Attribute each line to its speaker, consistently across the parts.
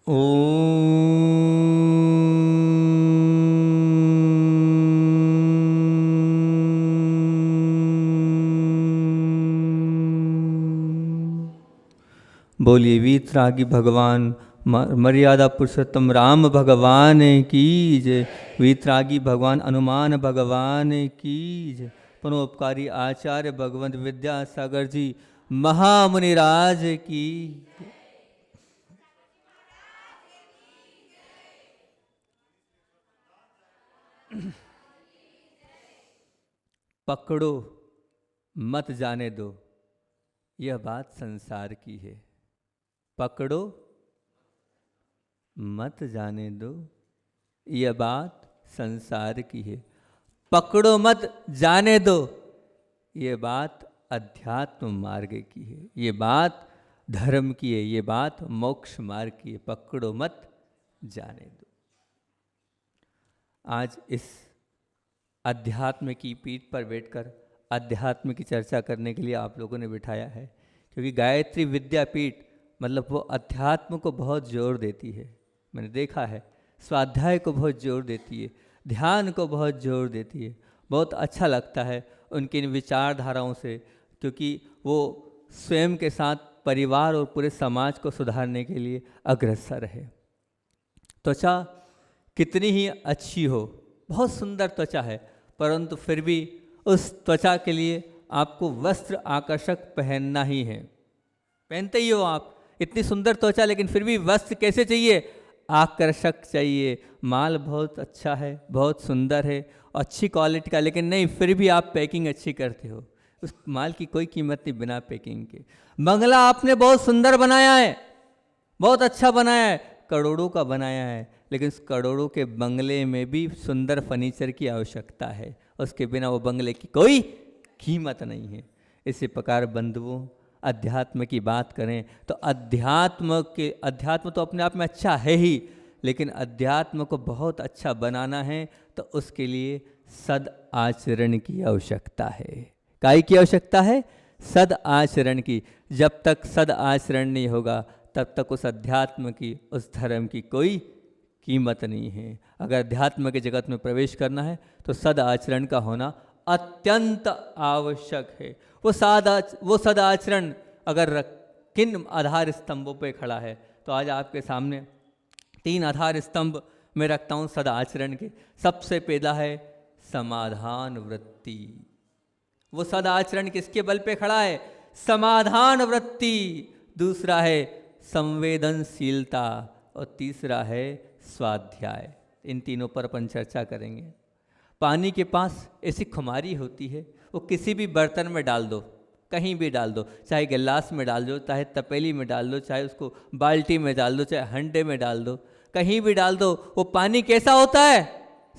Speaker 1: बोलिए वीतरागी भगवान मर्यादा पुरुषोत्तम राम भगवान की जय। वीतरागी भगवान हनुमान भगवान की जय। परोपकारी आचार्य भगवंत विद्यासागर जी महामुनिराज की। पकड़ो मत जाने दो, यह बात संसार की है। पकड़ो मत जाने दो, यह बात संसार की है। पकड़ो मत जाने दो, यह बात अध्यात्म मार्ग की है। ये बात धर्म की है, ये बात मोक्ष मार्ग की है। पकड़ो मत जाने दो। आज इस अध्यात्म की पीठ पर बैठकर अध्यात्म की चर्चा करने के लिए आप लोगों ने बिठाया है, क्योंकि गायत्री विद्यापीठ मतलब वो अध्यात्म को बहुत जोर देती है। मैंने देखा है, स्वाध्याय को बहुत जोर देती है, ध्यान को बहुत जोर देती है। बहुत अच्छा लगता है उनकी इन विचारधाराओं से, क्योंकि वो स्वयं के साथ परिवार और पूरे समाज को सुधारने के लिए अग्रसर है। त्वचा कितनी ही अच्छी हो, बहुत सुंदर त्वचा है, परंतु फिर भी उस त्वचा के लिए आपको वस्त्र आकर्षक पहनना ही है। पहनते ही हो आप, इतनी सुंदर त्वचा, लेकिन फिर भी वस्त्र कैसे चाहिए? आकर्षक चाहिए। माल बहुत अच्छा है, बहुत सुंदर है, अच्छी क्वालिटी का, लेकिन नहीं, फिर भी आप पैकिंग अच्छी करते हो। उस माल की कोई कीमत नहीं बिना पैकिंग के। बंगला आपने बहुत सुंदर बनाया है, बहुत अच्छा बनाया है, करोड़ों का बनाया है, लेकिन उस करोड़ों के बंगले में भी सुंदर फर्नीचर की आवश्यकता है। उसके बिना वो बंगले की कोई कीमत नहीं है। इसी प्रकार बंधुओं, अध्यात्म की बात करें तो अध्यात्म तो अपने आप में अच्छा है ही, लेकिन अध्यात्म को बहुत अच्छा बनाना है तो उसके लिए सद आचरण की आवश्यकता है। काय की आवश्यकता है? सद आचरण की। जब तक सद आचरण नहीं होगा तब तक उस अध्यात्म की, उस धर्म की कोई कीमत नहीं है। अगर अध्यात्म के जगत में प्रवेश करना है तो सद आचरण का होना अत्यंत आवश्यक है। वो सद आचरण अगर किन आधार स्तंभों पे खड़ा है, तो आज आपके सामने 3 आधार स्तंभ में रखता हूँ सद आचरण के। सबसे पहला है समाधान वृत्ति। वो सद आचरण किसके बल पे खड़ा है? समाधान वृत्ति। दूसरा है संवेदनशीलता, और तीसरा है स्वाध्याय। इन तीनों पर अपन चर्चा करेंगे। पानी के पास ऐसी खुमारी होती है, वो किसी भी बर्तन में डाल दो, कहीं भी डाल दो, चाहे गिलास में डाल दो, चाहे तपेली में डाल दो, चाहे उसको बाल्टी में डाल दो, चाहे हंडे में डाल दो, कहीं भी डाल दो, वो पानी कैसा होता है?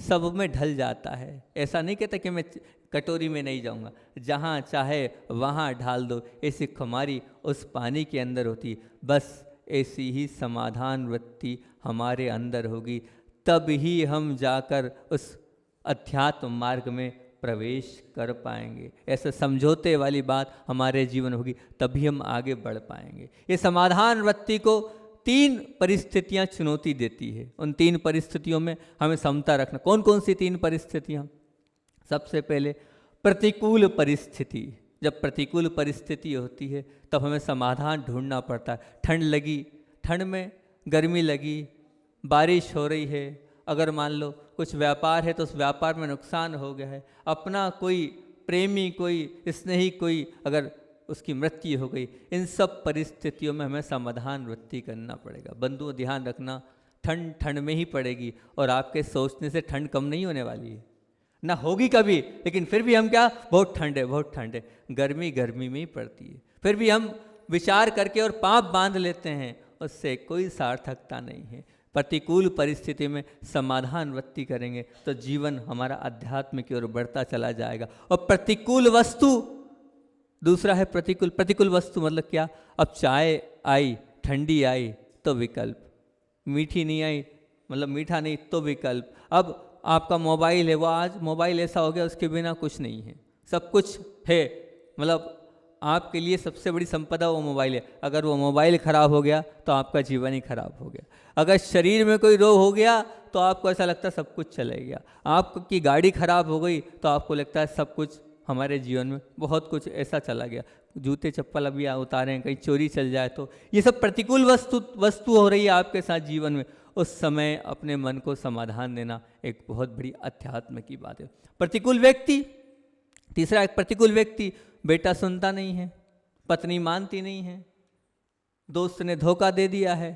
Speaker 1: सब में ढल जाता है। ऐसा नहीं कहता कि मैं कटोरी में नहीं जाऊंगा, जहाँ चाहे वहाँ ढाल दो। ऐसी खुमारी उस पानी के अंदर होती। बस ऐसी ही समाधान वृत्ति हमारे अंदर होगी, तब ही हम जाकर उस अध्यात्म मार्ग में प्रवेश कर पाएंगे। ऐसा समझौते वाली बात हमारे जीवन होगी, तभी हम आगे बढ़ पाएंगे। ये समाधान वृत्ति को 3 परिस्थितियां चुनौती देती है। उन 3 परिस्थितियों में हमें समता रखना। कौन कौन सी 3 परिस्थितियां? सबसे पहले प्रतिकूल परिस्थिति। जब प्रतिकूल परिस्थिति होती है तब हमें समाधान ढूंढना पड़ता है। ठंड लगी, ठंड में गर्मी लगी, बारिश हो रही है, अगर मान लो कुछ व्यापार है तो उस व्यापार में नुकसान हो गया है, अपना कोई प्रेमी, कोई स्नेही, कोई अगर उसकी मृत्यु हो गई, इन सब परिस्थितियों में हमें समाधान वृत्ति करना पड़ेगा। बंधुओं, ध्यान रखना, ठंड ठंड में ही पड़ेगी, और आपके सोचने से ठंड कम नहीं होने वाली है, ना होगी कभी। लेकिन फिर भी हम क्या, बहुत ठंड है, बहुत ठंड है, गर्मी गर्मी में ही पड़ती है, फिर भी हम विचार करके और पाप बांध लेते हैं, उससे कोई सार्थकता नहीं है। प्रतिकूल परिस्थिति में समाधान वृत्ति करेंगे तो जीवन हमारा अध्यात्म की ओर बढ़ता चला जाएगा। और प्रतिकूल वस्तु, दूसरा है प्रतिकूल वस्तु मतलब क्या? अब चाय आई, ठंडी आई तो विकल्प, मीठी नहीं आई मतलब मीठा नहीं तो विकल्प। अब आपका मोबाइल है, वो आज मोबाइल ऐसा हो गया उसके बिना कुछ नहीं है, सब कुछ है, मतलब आपके लिए सबसे बड़ी संपदा वो मोबाइल है। अगर वो मोबाइल खराब हो गया तो आपका जीवन ही खराब हो गया। अगर शरीर में कोई रोग हो गया तो आपको ऐसा लगता है सब कुछ चले गया। आपकी गाड़ी खराब हो गई तो आपको लगता है सब कुछ हमारे जीवन में बहुत कुछ ऐसा चला गया। जूते चप्पल अभी उतारे हैं, कहीं चोरी चल जाए तो ये सब प्रतिकूल वस्तु हो रही है आपके साथ जीवन में। उस समय अपने मन को समाधान देना एक बहुत बड़ी अध्यात्म की बात है। प्रतिकूल व्यक्ति, तीसरा एक प्रतिकूल व्यक्ति, बेटा सुनता नहीं है, पत्नी मानती नहीं है, दोस्त ने धोखा दे दिया है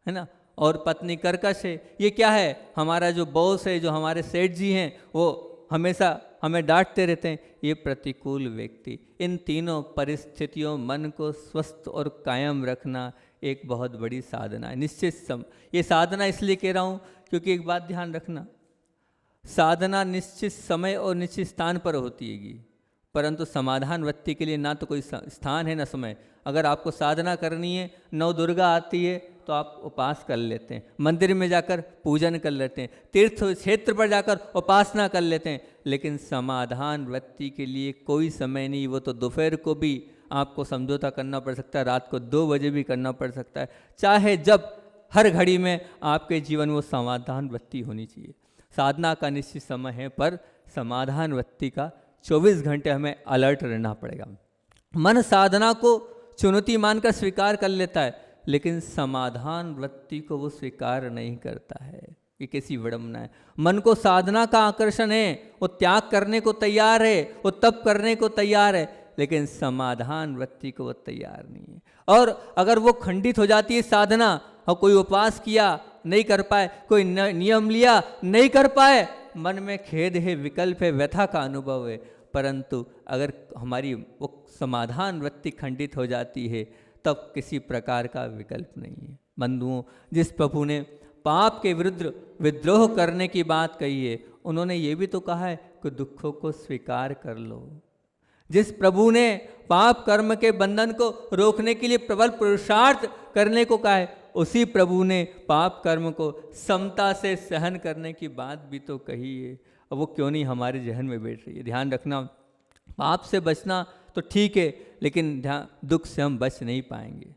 Speaker 1: ना, और पत्नी कर्कश है। ये क्या है? हमारा जो बॉस है, जो हमारे सेठ जी हैं, वो हमेशा हमें डांटते रहते हैं। ये प्रतिकूल व्यक्ति। इन तीनों परिस्थितियों मन को स्वस्थ और कायम रखना एक बहुत बड़ी साधना है। निश्चित ये साधना इसलिए कह रहा हूँ क्योंकि एक बात ध्यान रखना, साधना निश्चित समय और निश्चित स्थान पर होती है, परंतु समाधान वृत्ति के लिए ना तो कोई स्थान है ना समय। अगर आपको साधना करनी है, नव दुर्गा आती है तो आप उपास कर लेते हैं, मंदिर में जाकर पूजन कर लेते हैं, तीर्थ क्षेत्र पर जाकर उपासना कर लेते हैं, लेकिन समाधान वृत्ति के लिए कोई समय नहीं। वो तो दोपहर को भी आपको समझौता करना पड़ सकता है, रात को 2 बजे भी करना पड़ सकता है, चाहे जब, हर घड़ी में आपके जीवन में वो समाधान वृत्ति होनी चाहिए। साधना का निश्चित समय है, पर समाधान वृत्ति का 24 घंटे हमें अलर्ट रहना पड़ेगा। मन साधना को चुनौती मानकर स्वीकार कर लेता है, लेकिन समाधान वृत्ति को वो स्वीकार नहीं करता है। ये कैसी विडंबना है। मन को साधना का आकर्षण है, वो त्याग करने को तैयार है, वो तप करने को तैयार है, लेकिन समाधान वृत्ति को वो तैयार नहीं है। और अगर वो खंडित हो जाती है साधना, और कोई उपवास किया नहीं कर पाए, कोई नियम लिया नहीं कर पाए, मन में खेद है, विकल्प है, व्यथा का अनुभव है, परंतु अगर हमारी वो समाधान वृत्ति खंडित हो जाती है तब किसी प्रकार का विकल्प नहीं है। बंधुओं, जिस प्रभु ने पाप के विरुद्ध विद्रोह करने की बात कही है, उन्होंने ये भी तो कहा है कि दुखों को स्वीकार कर लो। जिस प्रभु ने पाप कर्म के बंधन को रोकने के लिए प्रबल पुरुषार्थ करने को कहा है, उसी प्रभु ने पाप कर्म को समता से सहन करने की बात भी तो कही है। अब वो क्यों नहीं हमारे जहन में बैठ रही है? ध्यान रखना, पाप से बचना तो ठीक है, लेकिन दुख से हम बच नहीं पाएंगे।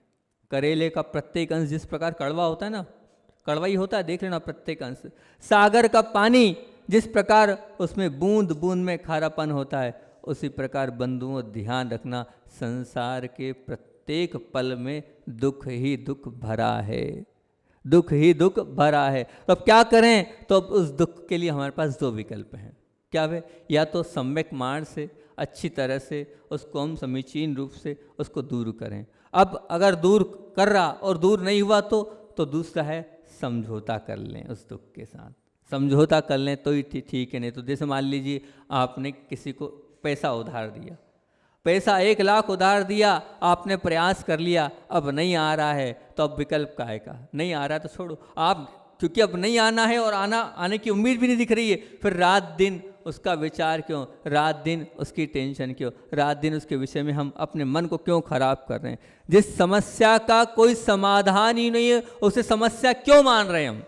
Speaker 1: करेले का प्रत्येक अंश जिस प्रकार कड़वा होता है ना, कड़वा ही होता है, देख लेना प्रत्येक अंश। सागर का पानी जिस प्रकार उसमें बूंद बूंद में खारापन होता है, उसी प्रकार बंधुओं ध्यान रखना, संसार के प्रत्येक पल में दुख ही दुख भरा है, दुख ही दुख भरा है। तो अब क्या करें? तो अब उस दुख के लिए हमारे पास 2 विकल्प हैं। क्या वे? या तो सम्यक मार्ग से अच्छी तरह से उसको हम समीचीन रूप से उसको दूर करें। अब अगर दूर कर रहा और दूर नहीं हुआ तो दूसरा है समझौता कर लें उस दुख के साथ, समझौता कर लें तो ही ठीक है। नहीं तो जैसे मान लीजिए आपने किसी को पैसा उधार दिया, पैसा 1 लाख उधार दिया, आपने प्रयास कर लिया, अब नहीं आ रहा है, तो अब विकल्प काहे का? नहीं आ रहा है तो छोड़ो आप, क्योंकि अब नहीं आना है और आने की उम्मीद भी नहीं दिख रही है, फिर रात दिन उसका विचार क्यों, रात दिन उसकी टेंशन क्यों, रात दिन उसके विषय में हम अपने मन को क्यों खराब कर रहे हैं? जिस समस्या का कोई समाधान ही नहीं है, उसे समस्या क्यों मान रहे हैं हम?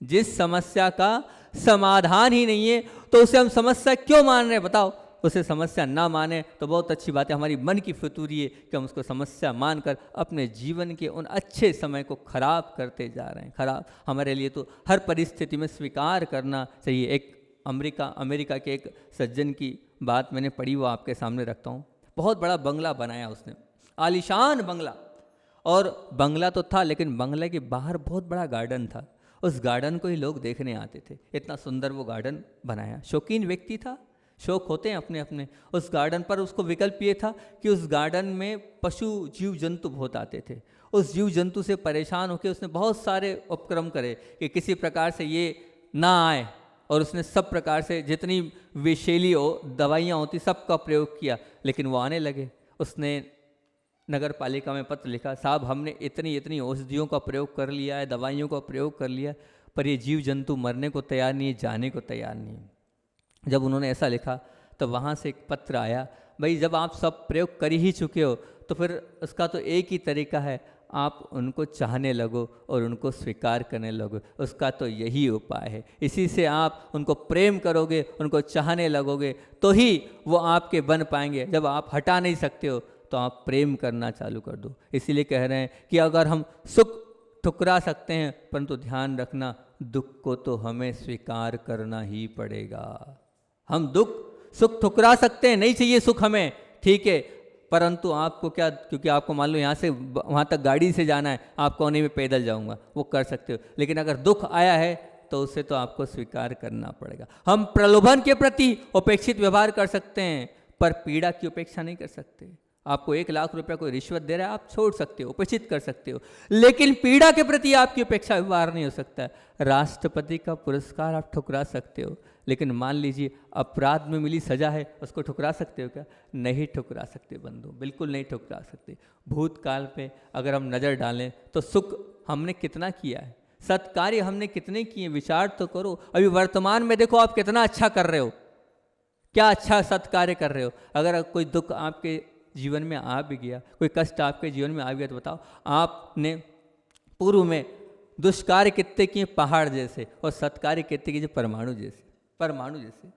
Speaker 1: जिस समस्या का समाधान ही नहीं है तो उसे हम समस्या क्यों मान रहे हैं? बताओ। उसे समस्या ना माने तो बहुत अच्छी बात है, हमारी मन की फितूरी है कि हम उसको समस्या मानकर अपने जीवन के उन अच्छे समय को खराब करते जा रहे हैं। खराब हमारे लिए तो हर परिस्थिति में स्वीकार करना चाहिए। एक अमेरिका के एक सज्जन की बात मैंने पढ़ी, वो आपके सामने रखता हूँ। बहुत बड़ा बंगला बनाया उसने, आलीशान बंगला, और बंगला तो था लेकिन बंगले के बाहर बहुत बड़ा गार्डन था। उस गार्डन को ही लोग देखने आते थे, इतना सुंदर वो गार्डन बनाया। शौकीन व्यक्ति था, शौक होते हैं अपने अपने। उस गार्डन पर उसको विकल्प ये था कि उस गार्डन में पशु जीव जंतु बहुत आते थे। उस जीव जंतु से परेशान होकर उसने बहुत सारे उपक्रम करे कि किसी प्रकार से ये ना आए, और उसने सब प्रकार से जितनी विषैली दवाइयाँ होती सबका प्रयोग किया, लेकिन वो आने लगे। उसने नगर पालिका में पत्र लिखा, साहब हमने इतनी औषधियों का प्रयोग कर लिया है, दवाइयों का प्रयोग कर लिया, पर ये जीव जंतु मरने को तैयार नहीं है, जाने को तैयार नहीं है। जब उन्होंने ऐसा लिखा तो वहाँ से एक पत्र आया, भाई जब आप सब प्रयोग कर ही चुके हो तो फिर उसका तो एक ही तरीका है, आप उनको चाहने लगो और उनको स्वीकार करने लगो। उसका तो यही उपाय है। इसी से आप उनको प्रेम करोगे, उनको चाहने लगोगे, तो ही वो आपके बन पाएंगे। जब आप हटा नहीं सकते हो तो आप प्रेम करना चालू कर दो। इसीलिए कह रहे हैं कि अगर हम सुख ठुकरा सकते हैं, परंतु ध्यान रखना दुख को तो हमें स्वीकार करना ही पड़ेगा। हम सुख ठुकरा सकते हैं, नहीं चाहिए सुख हमें, ठीक है, परंतु आपको क्या, क्योंकि आपको मान लो यहाँ से वहाँ तक गाड़ी से जाना है, आप कोने में पैदल जाऊँगा, वो कर सकते हो। लेकिन अगर दुख आया है तो उसे तो आपको स्वीकार करना पड़ेगा। हम प्रलोभन के प्रति उपेक्षित व्यवहार कर सकते हैं, पर पीड़ा की उपेक्षा नहीं कर सकते। आपको 1 लाख रुपया कोई रिश्वत दे रहा है, आप छोड़ सकते हो, उपेक्षित कर सकते हो, लेकिन पीड़ा के प्रति आपकी उपेक्षा व्यवहार नहीं हो सकता है। राष्ट्रपति का पुरस्कार आप ठुकरा सकते हो, लेकिन मान लीजिए अपराध में मिली सजा है, उसको ठुकरा सकते हो क्या? नहीं ठुकरा सकते बंधु, बिल्कुल नहीं ठुकरा सकते। भूतकाल पे अगर हम नज़र डालें तो सुख हमने कितना किया है, सत्कार्य हमने कितने किए, विचार तो करो। अभी वर्तमान में देखो आप कितना अच्छा कर रहे हो, क्या अच्छा सत्कार्य कर रहे हो। अगर कोई दुख आपके जीवन में आ भी गया, कोई कष्ट आपके जीवन में आ गया, तो बताओ आपने पूर्व में दुष्कार्य कितने किए, पहाड़ जैसे, और सत्कार्य कितने किए, परमाणु जैसे।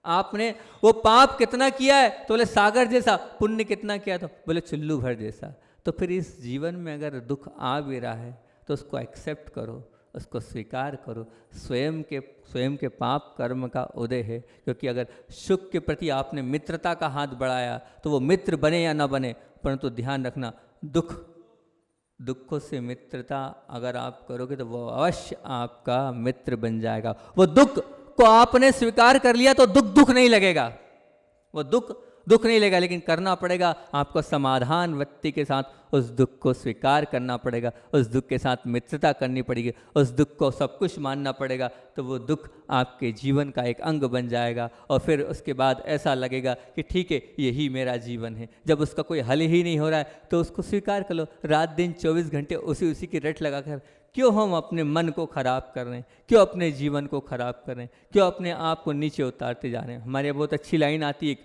Speaker 1: आपने वो पाप कितना किया है, तो बोले सागर जैसा। पुण्य कितना किया, तो बोले चुल्लू भर जैसा। तो फिर इस जीवन में अगर दुख आ भी रहा है तो उसको एक्सेप्ट करो, उसको स्वीकार करो। स्वयं के पाप कर्म का उदय है। क्योंकि अगर सुख के प्रति आपने मित्रता का हाथ बढ़ाया तो वो मित्र बने या ना बने, परंतु ध्यान रखना दुखों से मित्रता अगर आप करोगे तो वो अवश्य आपका मित्र बन जाएगा। वो दुख को आपने स्वीकार कर लिया तो दुख नहीं लगेगा, वो दुख नहीं लगेगा। लेकिन करना पड़ेगा आपको समाधान वृत्ति के साथ उस दुख को स्वीकार करना पड़ेगा, उस दुख के साथ मित्रता करनी पड़ेगी, उस दुख को सब कुछ मानना पड़ेगा। तो वो दुख आपके जीवन का एक अंग बन जाएगा और फिर उसके बाद ऐसा लगेगा कि ठीक है, यही मेरा जीवन है। जब उसका कोई हल ही नहीं हो रहा है तो उसको स्वीकार कर लो। रात दिन 24 घंटे उसी की रट लगाकर क्यों हम अपने मन को खराब कर रहे हैं, क्यों अपने जीवन को खराब कर रहे हैं, क्यों अपने आप को नीचे उतारते जा रहे हैं। हमारे यहाँ बहुत अच्छी लाइन आती है,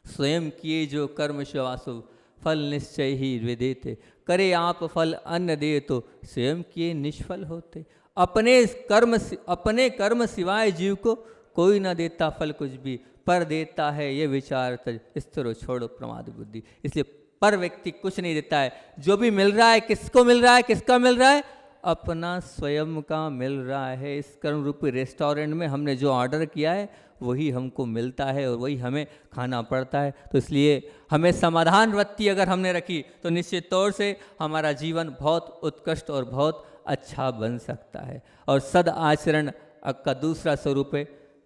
Speaker 1: स्वयं किए जो कर्म शिवासु फल निश्चय ही विदेते, करे आप फल अन्न दे तो स्वयं किए निष्फल होते। अपने कर्म सिवाय जीव को कोई ना देता फल कुछ भी, पर देता है ये विचार तज स्थिरो छोड़ो प्रमाद बुद्धि। इसलिए पर व्यक्ति कुछ नहीं देता है, जो भी मिल रहा है किसको मिल रहा है, किसका मिल रहा है, अपना स्वयं का मिल रहा है। इस कर्म रूपी रेस्टोरेंट में हमने जो ऑर्डर किया है वही हमको मिलता है और वही हमें खाना पड़ता है। तो इसलिए हमें समाधान वृत्ति अगर हमने रखी तो निश्चित तौर से हमारा जीवन बहुत उत्कृष्ट और बहुत अच्छा बन सकता है। और सद आचरण का दूसरा स्वरूप है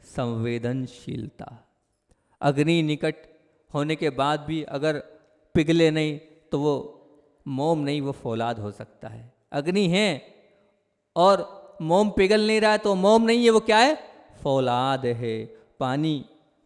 Speaker 1: संवेदनशीलता। अग्नि निकट होने के बाद भी अगर पिघले नहीं तो वो मोम नहीं, वो फौलाद हो सकता है। अग्नि है और मोम पिघल नहीं रहा है तो मोम नहीं है, वो क्या है, फौलाद है। पानी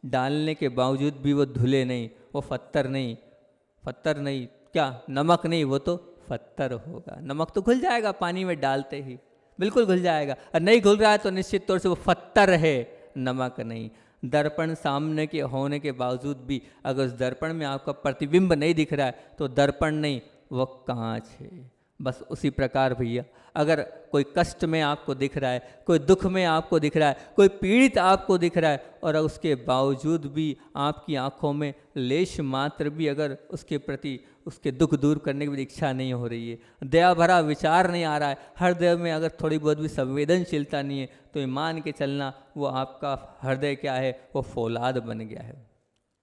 Speaker 1: डालने के बावजूद भी वो धुले नहीं, वो पत्थर नहीं, क्या नमक नहीं, वो तो पत्थर होगा। नमक तो घुल जाएगा पानी में डालते ही, बिल्कुल घुल जाएगा। और नहीं घुल रहा है तो निश्चित तौर से वो पत्थर है, नमक नहीं। दर्पण सामने के होने के बावजूद भी अगर उस दर्पण में आपका प्रतिबिंब नहीं दिख रहा है तो दर्पण नहीं, वो कांच है। बस उसी प्रकार भैया, अगर कोई कष्ट में आपको दिख रहा है, कोई दुख में आपको दिख रहा है, कोई पीड़ित आपको दिख रहा है और उसके बावजूद भी आपकी आंखों में लेश मात्र भी अगर उसके प्रति उसके दुख दूर करने की भी इच्छा नहीं हो रही है, दया भरा विचार नहीं आ रहा है, हृदय में अगर थोड़ी बहुत भी संवेदनशीलता नहीं है, तो ये मान के चलना वो आपका हृदय क्या है, वो फौलाद बन गया है।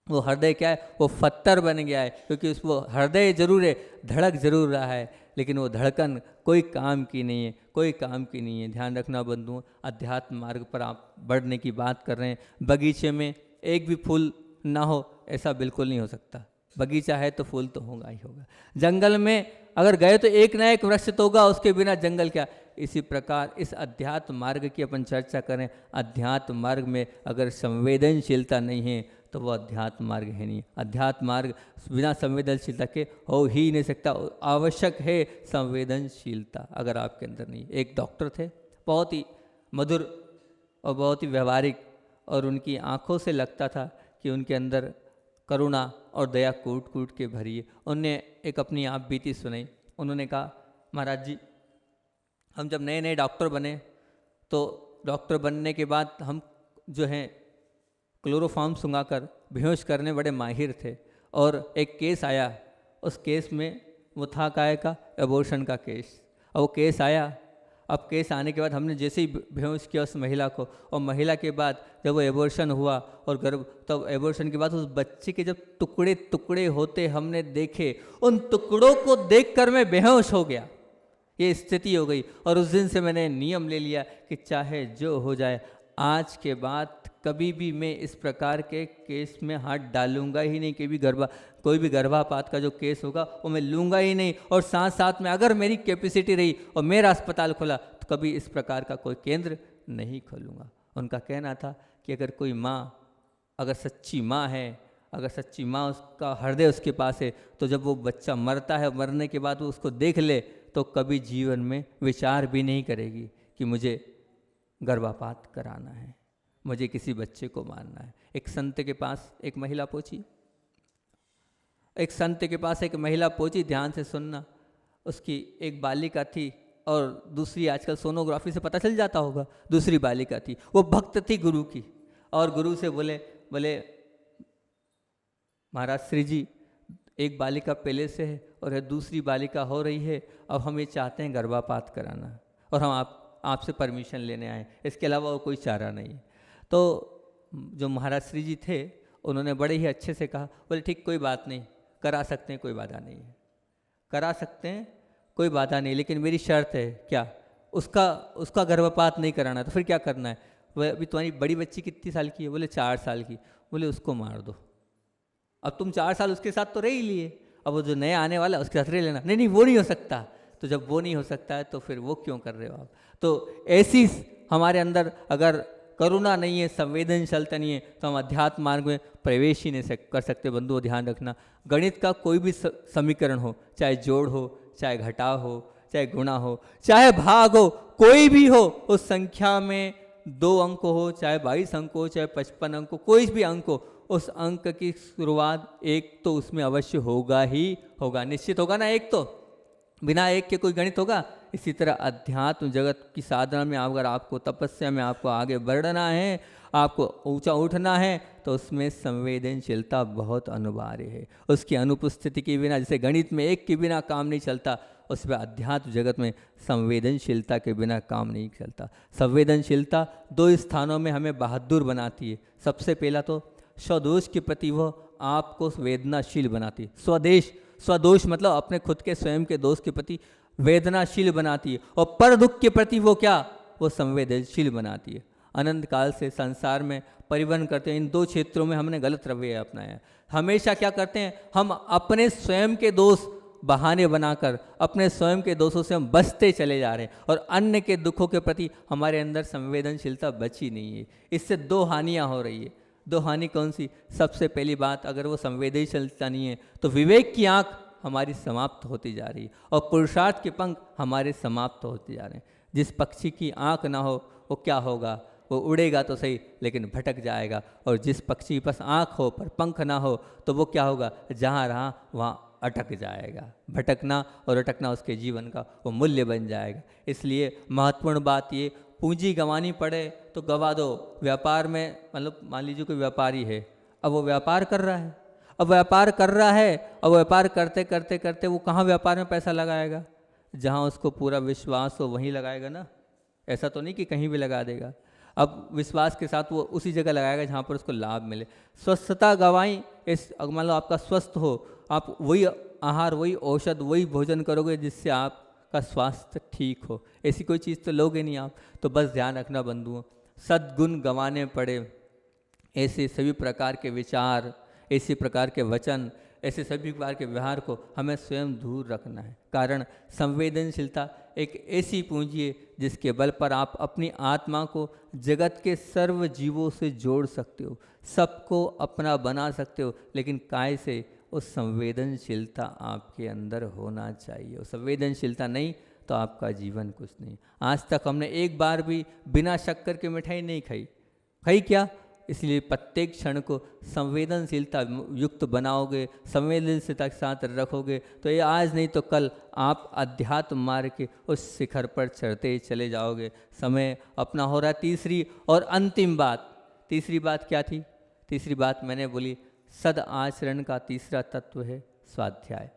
Speaker 1: वो हृदय क्या है, वो पत्थर बन गया है। क्योंकि उस वो हृदय जरूर है, धड़क जरूर रहा है, लेकिन वो धड़कन कोई काम की नहीं है, कोई काम की नहीं है। ध्यान रखना बंधुओं, अध्यात्म मार्ग पर आप बढ़ने की बात कर रहे हैं। बगीचे में एक भी फूल ना हो ऐसा बिल्कुल नहीं हो सकता। बगीचा है तो फूल तो होगा ही होगा। जंगल में अगर गए तो एक ना एक वृक्ष तो होगा, उसके बिना जंगल क्या। इसी प्रकार इस अध्यात्म मार्ग की अपन चर्चा करें। अध्यात्म मार्ग में अगर संवेदनशीलता नहीं है तो वो अध्यात्म मार्ग है नहीं। अध्यात्म मार्ग बिना संवेदनशीलता के हो ही नहीं सकता। आवश्यक है संवेदनशीलता, अगर आपके अंदर नहीं। एक डॉक्टर थे, बहुत ही मधुर और बहुत ही व्यवहारिक, और उनकी आंखों से लगता था कि उनके अंदर करुणा और दया कूट कूट के भरी है। उनने एक अपनी आप बीती सुनाई। उन्होंने कहा महाराज जी, हम जब नए नए डॉक्टर बने तो डॉक्टर बनने के बाद हम जो हैं क्लोरोफॉर्म सुंघाकर बेहोश करने बड़े माहिर थे। और एक केस आया, उस केस में वो था काय का, एबॉर्शन का केस। और वो केस आया, अब केस आने के बाद हमने जैसे ही बेहोश किया उस महिला को, और महिला के बाद जब वो एबॉर्शन हुआ और गर्भ, तब एबॉर्शन के बाद उस बच्चे के जब टुकड़े टुकड़े होते हमने देखे, उन टुकड़ों को देखकर मैं बेहोश हो गया। ये स्थिति हो गई। और उस दिन से मैंने नियम ले लिया कि चाहे जो हो जाए, आज के बाद कभी भी मैं इस प्रकार के केस में हाथ डालूंगा ही नहीं। कोई भी गर्भापात का जो केस होगा वो मैं लूँगा ही नहीं। और साथ साथ में अगर मेरी कैपेसिटी रही और मेरा अस्पताल खुला तो कभी इस प्रकार का कोई केंद्र नहीं खोलूँगा। उनका कहना था कि अगर कोई माँ, अगर सच्ची माँ है, अगर सच्ची माँ, उसका हृदय उसके पास है, तो जब वो बच्चा मरता है, मरने के बाद वो उसको देख ले तो कभी जीवन में विचार भी नहीं करेगी कि मुझे गर्भपात कराना है, मुझे किसी बच्चे को मारना है। एक संत के पास एक महिला पहुंची, ध्यान से सुनना। उसकी एक बालिका थी और दूसरी, आजकल सोनोग्राफी से पता चल जाता होगा, दूसरी बालिका थी। वो भक्त थी गुरु की, और गुरु से बोले महाराज श्री जी, एक बालिका पहले से है और है दूसरी बालिका हो रही है, अब हम ये चाहते हैं गर्भपात कराना, और हम आपसे परमिशन लेने आए, इसके अलावा और कोई चारा नहीं। तो जो महाराज श्री जी थे उन्होंने बड़े ही अच्छे से कहा, बोले ठीक, कोई बात नहीं, करा सकते हैं, कोई बाधा नहीं है, करा सकते हैं, कोई बाधा नहीं, लेकिन मेरी शर्त है। क्या? उसका गर्भपात नहीं कराना। तो फिर क्या करना है? वह अभी तुम्हारी बड़ी बच्ची कितनी साल की है? बोले 4 साल की। बोले उसको मार दो। अब तुम 4 साल उसके साथ तो रह ही लिए, अब वो जो नया आने वाला उसके साथ रह लेना। नहीं, वो नहीं हो सकता। तो जब वो नहीं हो सकता है तो फिर वो क्यों कर रहे हो आप? तो ऐसी हमारे अंदर अगर करुणा नहीं है, संवेदनशीलता नहीं है, तो हम अध्यात्म मार्ग में प्रवेश ही नहीं कर सकते। बंधुओं, ध्यान रखना, गणित का कोई भी समीकरण हो, चाहे जोड़ हो, चाहे घटाव हो, चाहे गुणा हो, चाहे भाग हो, कोई भी हो, उस संख्या में 2 अंक हो, चाहे 22 अंक हो, चाहे 55 अंक हो, कोई भी अंक हो, उस अंक की शुरुआत 1 तो उसमें अवश्य होगा ही होगा, निश्चित होगा ना। 1 तो बिना 1 के कोई गणित होगा? इसी तरह अध्यात्म जगत की साधना में अगर आपको, तपस्या में आपको आगे बढ़ना है, आपको ऊंचा उठना है, तो उसमें संवेदनशीलता बहुत अनिवार्य है। उसकी अनुपस्थिति के बिना, जैसे गणित में 1 के बिना काम नहीं चलता, उसमें अध्यात्म जगत में संवेदनशीलता के बिना काम नहीं चलता। संवेदनशीलता 2 स्थानों में हमें बहादुर बनाती है। सबसे पहला तो स्वदोष के प्रति वो आपको वेदनाशील बनाती है। स्वदोष मतलब अपने खुद के स्वयं के दोष के प्रति वेदनाशील बनाती है, और पर दुख के प्रति वो क्या? वो संवेदनशील बनाती है। अनंत काल से संसार में परिवहन करते हैं, इन 2 क्षेत्रों में हमने गलत रवैया अपनाया है। हमेशा क्या करते हैं? हम अपने स्वयं के दोष बहाने बनाकर अपने स्वयं के दोषों से हम बचते चले जा रहे हैं, और अन्य के दुखों के प्रति हमारे अंदर संवेदनशीलता बची नहीं है। इससे 2 हानियाँ हो रही है। 2 हानि कौन सी? सबसे पहली बात, अगर वो संवेदनशीलता नहीं है तो विवेक की आँख हमारी समाप्त होती जा रही है, और पुरुषार्थ के पंख हमारे समाप्त होते जा रहे हैं। जिस पक्षी की आँख ना हो वो क्या होगा? वो उड़ेगा तो सही, लेकिन भटक जाएगा। और जिस पक्षी के पास आँख हो पर पंख ना हो तो वो क्या होगा? जहाँ रहा वहाँ अटक जाएगा। भटकना और अटकना उसके जीवन का वो मूल्य बन जाएगा। इसलिए महत्वपूर्ण बात ये, पूंजी गंवानी पड़े तो गंवा दो। व्यापार में, मतलब मान लीजिए कोई व्यापारी है, अब वो व्यापार कर रहा है, और व्यापार करते करते करते वो कहाँ व्यापार में पैसा लगाएगा? जहाँ उसको पूरा विश्वास हो वहीं लगाएगा ना। ऐसा तो नहीं कि कहीं भी लगा देगा। अब विश्वास के साथ वो उसी जगह लगाएगा जहाँ पर उसको लाभ मिले। स्वस्थता गंवाई, इस मान लो आपका स्वस्थ हो, आप वही आहार, वही औषध, वही भोजन करोगे जिससे आपका स्वास्थ्य ठीक हो। ऐसी कोई चीज़ तो लोगे नहीं आप। तो बस ध्यान रखना बंधुओं, सद्गुण गंवाने पड़े, ऐसे सभी प्रकार के विचार, ऐसे प्रकार के वचन, ऐसे सभी प्रकार के व्यवहार को हमें स्वयं दूर रखना है। कारण संवेदनशीलता एक ऐसी पूंजी है जिसके बल पर आप अपनी आत्मा को जगत के सर्व जीवों से जोड़ सकते हो, सबको अपना बना सकते हो, लेकिन काय से? उस संवेदनशीलता आपके अंदर होना चाहिए। उस संवेदनशीलता नहीं तो आपका जीवन कुछ नहीं। आज तक हमने एक बार भी बिना शक्कर की मिठाई नहीं खाई। खाई क्या? इसलिए प्रत्येक क्षण को संवेदनशीलता युक्त बनाओगे, संवेदनशीलता के साथ रखोगे तो ये आज नहीं तो कल आप अध्यात्म मार्ग के उस शिखर पर चढ़ते चले जाओगे। समय अपना हो रहा है। तीसरी और अंतिम बात, तीसरी बात क्या थी? तीसरी बात मैंने बोली, सद आचरण का तीसरा तत्व है स्वाध्याय।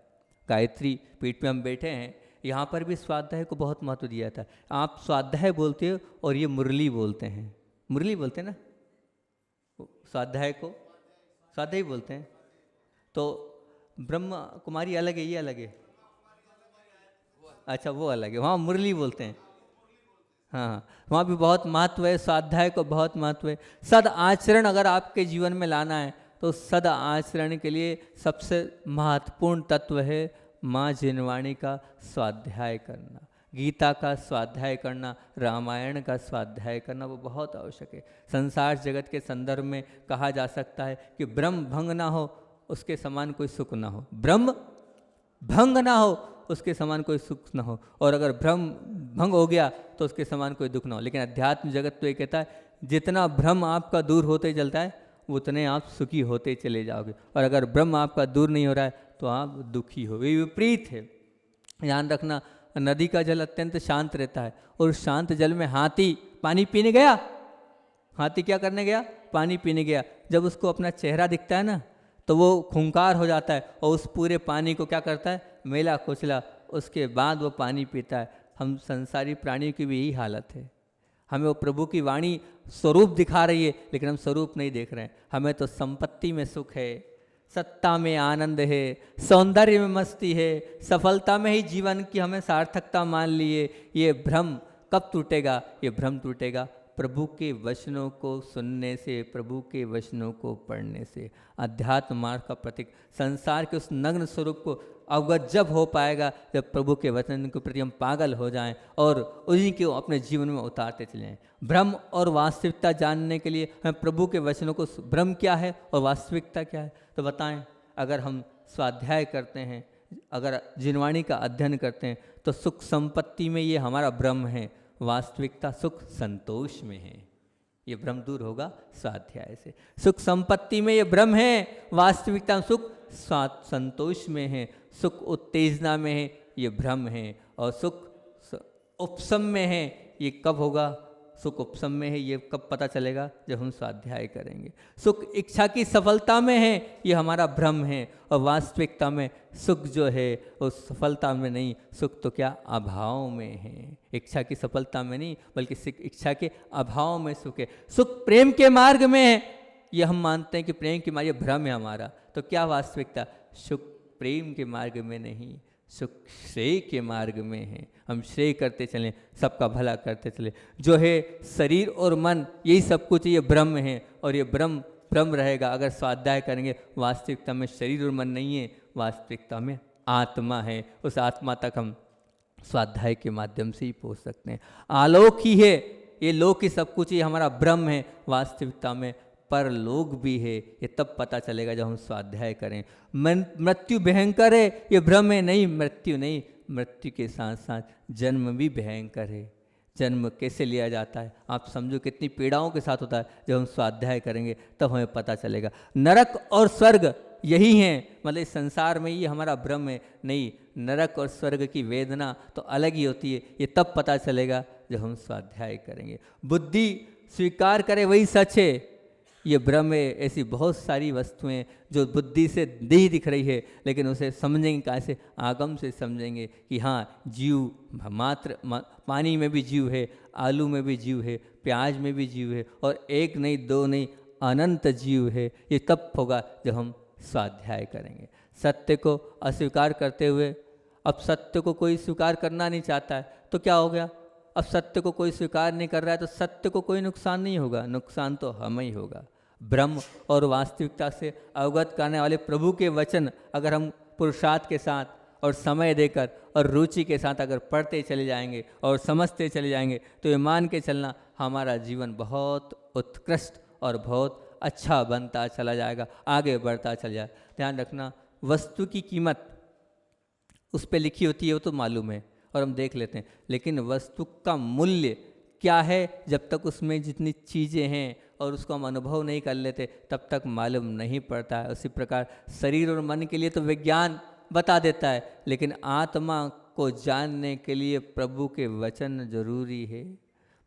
Speaker 1: गायत्री पीठ में हम बैठे हैं, यहाँ पर भी स्वाध्याय को बहुत महत्व दिया था। आप स्वाध्याय बोलते हो और ये मुरली बोलते हैं, मुरली बोलते हैं ना, स्वाध्याय को स्वाध्याय बोलते हैं। तो ब्रह्म कुमारी अलग है, ये अलग है? अच्छा वो अलग है, वहाँ मुरली बोलते हैं। हाँ, वहाँ भी बहुत महत्व है, स्वाध्याय को बहुत महत्व है। सद आचरण अगर आपके जीवन में लाना है तो सद आचरण के लिए सबसे महत्वपूर्ण तत्व है माँ जिनवाणी का स्वाध्याय करना, गीता का स्वाध्याय करना, रामायण का स्वाध्याय करना, वो बहुत आवश्यक है। संसार जगत के संदर्भ में कहा जा सकता है कि ब्रह्म भंग ना हो उसके समान कोई सुख ना हो, ब्रह्म भंग ना हो उसके समान कोई सुख ना हो, और अगर भ्रम भंग हो गया तो उसके समान कोई दुख ना हो। लेकिन अध्यात्म जगत तो ये कहता है जितना भ्रम आपका दूर होते चलता है उतने आप सुखी होते चले जाओगे, और अगर ब्रह्म आपका दूर नहीं हो रहा है तो आप दुखी हो। ये विपरीत है, ध्यान रखना। नदी का जल अत्यंत शांत रहता है और शांत जल में हाथी पानी पीने गया, हाथी क्या करने गया? पानी पीने गया। जब उसको अपना चेहरा दिखता है ना तो वो खूंखार हो जाता है और उस पूरे पानी को क्या करता है? मेला कुचला, उसके बाद वो पानी पीता है। हम संसारी प्राणियों की भी यही हालत है। हमें वो प्रभु की वाणी स्वरूप दिखा रही है लेकिन हम स्वरूप नहीं देख रहे हैं। हमें तो संपत्ति में सुख है, सत्ता में आनंद है, सौंदर्य में मस्ती है, सफलता में ही जीवन की हमें सार्थकता मान लिए। ये भ्रम कब टूटेगा? ये भ्रम टूटेगा प्रभु के वचनों को सुनने से, प्रभु के वचनों को पढ़ने से। अध्यात्म मार्ग का प्रतीक संसार के उस नग्न स्वरूप को अवगत जब हो पाएगा जब प्रभु के वचन के प्रति हम पागल हो जाएं और उन्हीं को अपने जीवन में उतारते चले जाएं। भ्रम और वास्तविकता जानने के लिए हमें प्रभु के वचनों को, भ्रम क्या है और वास्तविकता क्या है तो बताएं। अगर हम स्वाध्याय करते हैं, अगर जिनवाणी का अध्ययन करते हैं तो सुख संपत्ति में ये हमारा भ्रम है, वास्तविकता सुख संतोष में है। ये भ्रम दूर होगा स्वाध्याय से। सुख संपत्ति में ये भ्रम है, वास्तविकता सुख संतोष में है। सुख उत्तेजना में है, ये भ्रम है। और सुख उपशम में है, ये कब होगा? सुख उपशम में है, ये कब पता चलेगा? जब हम स्वाध्याय करेंगे। सुख इच्छा की सफलता में है, ये हमारा भ्रम है। और वास्तविकता में सुख जो है वो सफलता में नहीं, सुख तो क्या अभाव में है। इच्छा की सफलता में नहीं बल्कि इच्छा के अभाव में सुख है। सुख प्रेम के मार्ग में है, ये हम मानते हैं कि प्रेम के मार्ग, ये भ्रम है हमारा। तो क्या वास्तविकता? सुख प्रेम के मार्ग में नहीं, सुख श्रेय के मार्ग में है। हम श्रेय करते चलें, सबका भला करते चले। जो है शरीर और मन, यही सब कुछ ये ब्रह्म है और ये ब्रह्म रहेगा अगर स्वाध्याय करेंगे। वास्तविकता में शरीर और मन नहीं है, वास्तविकता में आत्मा है। उस आत्मा तक हम स्वाध्याय के माध्यम से ही पहुँच सकते हैं। आलोक ही है, ये लोक ही सब कुछ, ये हमारा ब्रह्म है। वास्तविकता में परलोक भी है, ये तब पता चलेगा जब हम स्वाध्याय करें। मृत्यु भयंकर है, ये भ्रम है नहीं, मृत्यु नहीं, मृत्यु के साथ साथ जन्म भी भयंकर है। जन्म कैसे लिया जाता है आप समझो, कितनी पीड़ाओं के साथ होता है। जब हम स्वाध्याय करेंगे तब हमें पता चलेगा। नरक और स्वर्ग यही हैं, मतलब इस संसार में ही हमारा भ्रम है नहीं। नरक और स्वर्ग की वेदना तो अलग ही होती है, ये तब पता चलेगा जब हम स्वाध्याय करेंगे। बुद्धि स्वीकार करे वही सच है, ये भ्रम है। ऐसी बहुत सारी वस्तुएं जो बुद्धि से नहीं दिख रही है लेकिन उसे समझेंगे कैसे? आगम से समझेंगे कि हाँ जीव मात्र, पानी में भी जीव है, आलू में भी जीव है, प्याज में भी जीव है, और एक नहीं दो नहीं अनंत जीव है। ये तब होगा जब हम स्वाध्याय करेंगे। सत्य को अस्वीकार करते हुए, अब सत्य को कोई स्वीकार करना नहीं चाहता है तो क्या हो गया? अब सत्य को कोई स्वीकार नहीं कर रहा है तो सत्य को कोई नुकसान नहीं होगा, नुकसान तो हमें ही होगा। ब्रह्म और वास्तविकता से अवगत करने वाले प्रभु के वचन अगर हम पुरुषार्थ के साथ और समय देकर और रुचि के साथ अगर पढ़ते चले जाएंगे और समझते चले जाएंगे तो ये मान के चलना हमारा जीवन बहुत उत्कृष्ट और बहुत अच्छा बनता चला जाएगा, आगे बढ़ता चला जाएगा। ध्यान रखना, वस्तु की कीमत उस पर लिखी होती है वो तो मालूम है और हम देख लेते हैं, लेकिन वस्तु का मूल्य क्या है जब तक उसमें जितनी चीज़ें हैं और उसको हम अनुभव नहीं कर लेते तब तक मालूम नहीं पड़ता है। उसी प्रकार शरीर और मन के लिए तो विज्ञान बता देता है, लेकिन आत्मा को जानने के लिए प्रभु के वचन जरूरी है।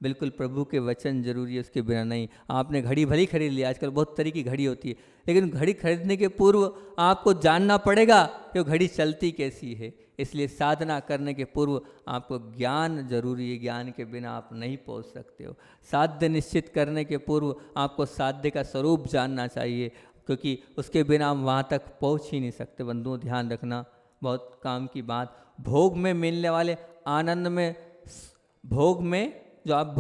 Speaker 1: बिल्कुल प्रभु के वचन जरूरी है, उसके बिना नहीं। आपने घड़ी भली खरीद ली, आजकल बहुत तरह की घड़ी होती है, लेकिन घड़ी खरीदने के पूर्व आपको जानना पड़ेगा कि वो घड़ी चलती कैसी है। इसलिए साधना करने के पूर्व आपको ज्ञान जरूरी है, ज्ञान के बिना आप नहीं पहुंच सकते हो। साध्य निश्चित करने के पूर्व आपको साध्य का स्वरूप जानना चाहिए, क्योंकि उसके बिना हम वहाँ तक पहुँच ही नहीं सकते। बंधुओं ध्यान रखना, बहुत काम की बात। भोग में मिलने वाले आनंद में, भोग में जो आप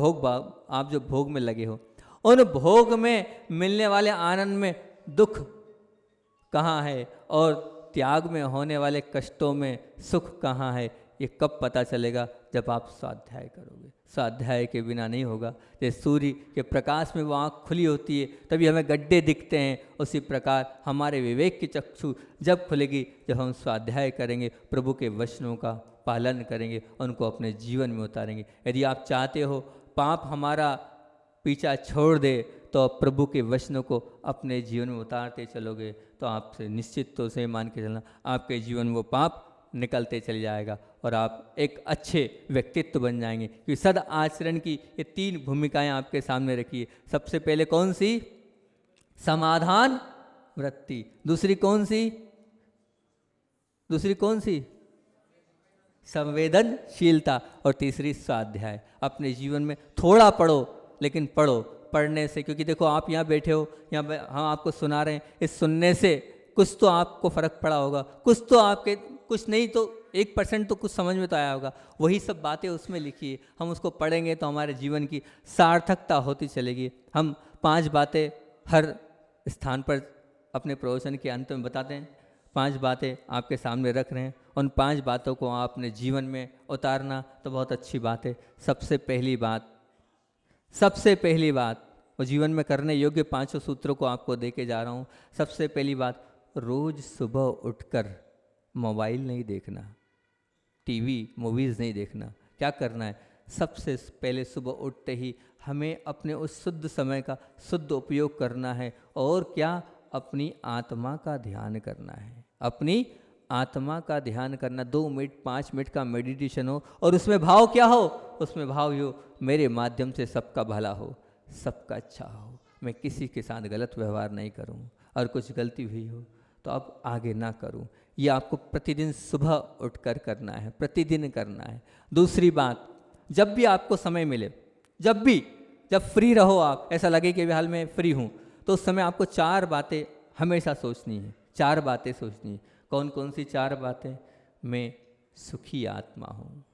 Speaker 1: जो भोग में लगे हो, उन भोग में मिलने वाले आनंद में दुख कहाँ है, और त्याग में होने वाले कष्टों में सुख कहाँ है, ये कब पता चलेगा? जब आप स्वाध्याय करोगे। स्वाध्याय के बिना नहीं होगा। जैसे सूर्य के प्रकाश में वो आँख खुली होती है तभी हमें गड्ढे दिखते हैं, उसी प्रकार हमारे विवेक की चक्षु जब खुलेगी जब हम स्वाध्याय करेंगे, प्रभु के वचनों का पालन करेंगे, उनको अपने जीवन में उतारेंगे। यदि आप चाहते हो पाप हमारा पीछा छोड़ दे तो प्रभु के वचनों को अपने जीवन में उतारते चलोगे तो आपसे निश्चित तो से मान के चलना आपके जीवन में वो पाप निकलते चले जाएगा और आप एक अच्छे व्यक्तित्व बन जाएंगे। क्योंकि सद आचरण की ये 3 भूमिकाएं आपके सामने रखी है। सबसे पहले कौन सी? समाधान वृत्ति। दूसरी कौन सी? संवेदनशीलता। और तीसरी स्वाध्याय। अपने जीवन में थोड़ा पढ़ो, लेकिन पढ़ो। पढ़ने से, क्योंकि देखो आप यहाँ बैठे हो, यहाँ हम आपको सुना रहे हैं, इस सुनने से कुछ तो आपको फर्क पड़ा होगा, कुछ तो आपके, कुछ नहीं तो 1% तो कुछ समझ में तो आया होगा। वही सब बातें उसमें लिखी है, हम उसको पढ़ेंगे तो हमारे जीवन की सार्थकता होती चलेगी। हम 5 बातें हर स्थान पर अपने प्रवचन के अंत में बताते हैं। 5 बातें आपके सामने रख रहे हैं, उन 5 बातों को आप अपने जीवन में उतारना तो बहुत अच्छी बात है। सबसे पहली बात वो जीवन में करने योग्य 5 सूत्रों को आपको दे के जा रहा हूँ। सबसे पहली बात, रोज सुबह उठकर मोबाइल नहीं देखना, टीवी मूवीज़ नहीं देखना। क्या करना है? सबसे पहले सुबह उठते ही हमें अपने उस शुद्ध समय का शुद्ध उपयोग करना है। और क्या? अपनी आत्मा का ध्यान करना है। अपनी आत्मा का ध्यान करना। 2 मिनट 5 मिनट का मेडिटेशन हो, और उसमें भाव क्या हो? उसमें भाव हो, मेरे माध्यम से सबका भला हो, सबका अच्छा हो, मैं किसी के साथ गलत व्यवहार नहीं करूं, और कुछ गलती हुई हो तो अब आगे ना करूं। ये आपको प्रतिदिन सुबह उठकर करना है, प्रतिदिन करना है। दूसरी बात, जब भी आपको समय मिले, जब फ्री रहो, आप ऐसा लगे कि हाल में फ्री हूँ, तो उस समय आपको 4 बातें हमेशा सोचनी है। 4 बातें सोचनी है। कौन कौन सी 4 बातें? मैं सुखी आत्मा हूँ,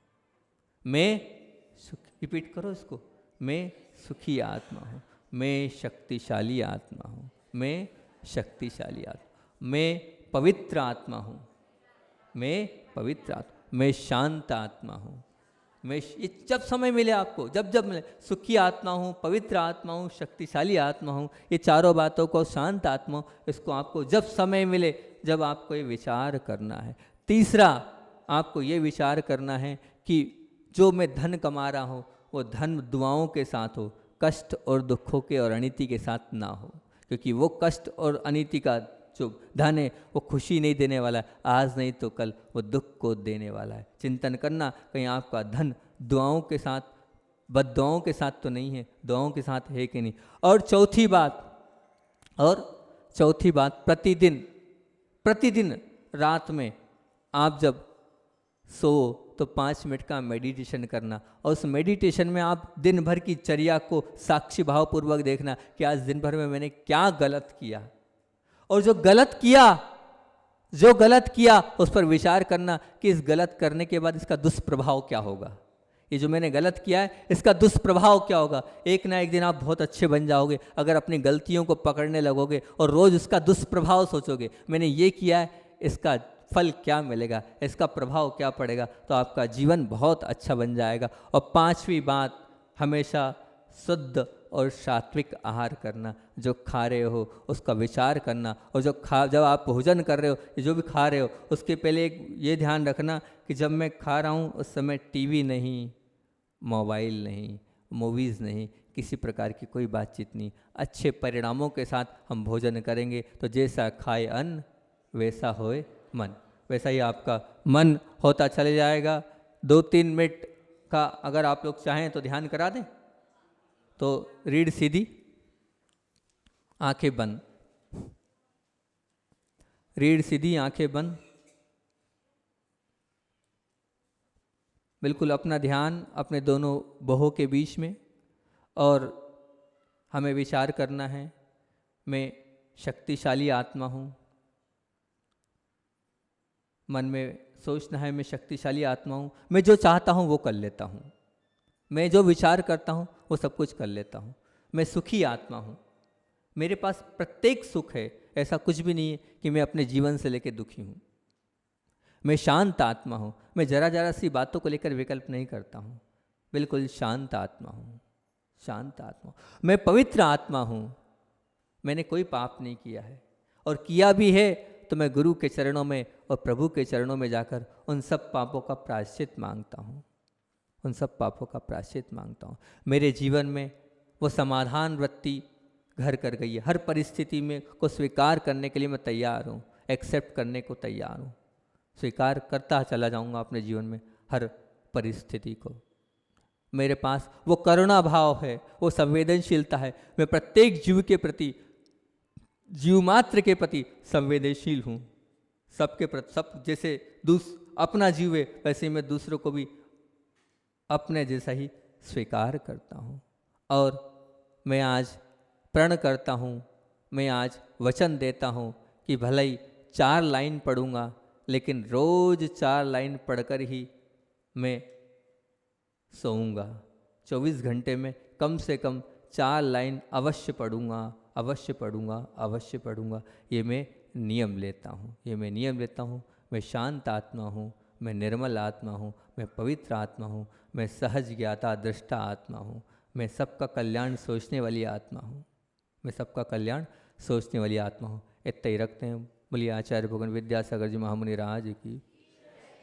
Speaker 1: रिपीट करो इसको, मैं सुखी आत्मा हूँ, मैं शक्तिशाली आत्मा हूँ, मैं पवित्र आत्मा हूँ, मैं शांत आत्मा हूँ। ये जब समय मिले आपको, जब मिले, सुखी आत्मा हूँ, पवित्र आत्मा हूँ, शक्तिशाली आत्मा हूँ, ये 4 बातों को, शांत आत्मा हूँ, इसको आपको जब समय मिले, जब आपको ये विचार करना है। तीसरा, आपको ये विचार करना है कि जो मैं धन कमा रहा हूँ वो धन दुआओं के साथ हो, कष्ट और दुखों के और अनिति के साथ ना हो। क्योंकि वो कष्ट और अनिति का जो धन है वो खुशी नहीं देने वाला है, आज नहीं तो कल वो दुख को देने वाला है। चिंतन करना कहीं आपका धन दुआओं के साथ, बद्दुआओं के साथ तो नहीं है, दुआओं के साथ है कि नहीं। और चौथी बात, प्रतिदिन रात में आप जब सो तो 5 मिनट का मेडिटेशन करना, और उस मेडिटेशन में आप दिन भर की चर्या को साक्षी भावपूर्वक देखना कि आज दिन भर में मैंने क्या गलत किया, और जो गलत किया उस पर विचार करना कि इस गलत करने के बाद इसका दुष्प्रभाव क्या होगा। ये जो मैंने गलत किया है इसका दुष्प्रभाव क्या होगा। एक ना एक दिन आप बहुत अच्छे बन जाओगे अगर अपनी गलतियों को पकड़ने लगोगे और रोज़ उसका दुष्प्रभाव सोचोगे, मैंने ये किया है, इसका फल क्या मिलेगा, इसका प्रभाव क्या पड़ेगा, तो आपका जीवन बहुत अच्छा बन जाएगा। और 5वीं बात, हमेशा शुद्ध और सात्विक आहार करना। जो खा रहे हो उसका विचार करना, और जब आप भोजन कर रहे हो, जो भी खा रहे हो, उसके पहले ये ध्यान रखना कि जब मैं खा रहा हूँ उस समय टीवी नहीं, मोबाइल नहीं, मूवीज़ नहीं, किसी प्रकार की कोई बातचीत नहीं। अच्छे परिणामों के साथ हम भोजन करेंगे तो जैसा खाए अन्न वैसा होए मन, वैसा ही आपका मन होता चले जाएगा। 2-3 मिनट का अगर आप लोग चाहें तो ध्यान करा दें। तो रीढ़ सीधी, आंखें बंद, रीढ़ सीधी आंखें बंद। बिल्कुल अपना ध्यान अपने दोनों बाहों के बीच में, और हमें विचार करना है मैं शक्तिशाली आत्मा हूँ। मन में सोचना है मैं शक्तिशाली आत्मा हूँ, मैं जो चाहता हूँ वो कर लेता हूँ, मैं जो विचार करता हूँ वो सब कुछ कर लेता हूँ। मैं सुखी आत्मा हूँ, मेरे पास प्रत्येक सुख है, ऐसा कुछ भी नहीं है कि मैं अपने जीवन से लेकर दुखी हूँ। मैं शांत आत्मा हूँ, मैं जरा जरा सी बातों को लेकर विकल्प नहीं करता हूँ, बिल्कुल शांत आत्मा हूँ, शांत आत्मा। मैं पवित्र आत्मा हूँ, मैंने कोई पाप नहीं किया है, और किया भी है तो मैं गुरु के चरणों में और प्रभु के चरणों में जाकर उन सब पापों का प्रायश्चित मांगता हूँ, उन सब पापों का प्रायश्चित मांगता हूँ। मेरे जीवन में वो समाधान वृत्ति घर कर गई है। हर परिस्थिति में को स्वीकार करने के लिए मैं तैयार हूँ, एक्सेप्ट करने को तैयार हूँ, स्वीकार करता चला जाऊँगा अपने जीवन में हर परिस्थिति को। मेरे पास वो करुणा भाव है, वो संवेदनशीलता है, मैं प्रत्येक जीव के प्रति, जीव मात्र के प्रति संवेदनशील हूँ। सबके प्रति, सब जैसे अपना जीव है वैसे मैं दूसरों को भी अपने जैसा ही स्वीकार करता हूँ। और मैं आज प्रण करता हूँ, मैं आज वचन देता हूँ कि भले ही 4 लाइन पढ़ूँगा, लेकिन रोज 4 लाइन पढ़कर ही मैं सोऊंगा। 24 घंटे में कम से कम 4 लाइन अवश्य पढ़ूंगा, अवश्य पढ़ूंगा, अवश्य पढ़ूंगा। ये मैं नियम लेता हूँ, ये मैं नियम लेता हूँ। मैं शांत आत्मा हूँ, मैं निर्मल आत्मा हूँ, मैं पवित्र आत्मा हूँ, मैं सहज ज्ञाता दृष्टा आत्मा हूँ, मैं सबका कल्याण सोचने वाली आत्मा हूँ, मैं सबका कल्याण सोचने वाली आत्मा हूँ। इतना ही रखते हैं। बोलिए आचार्य भगवान विद्यासागर जी महामुनि राज की।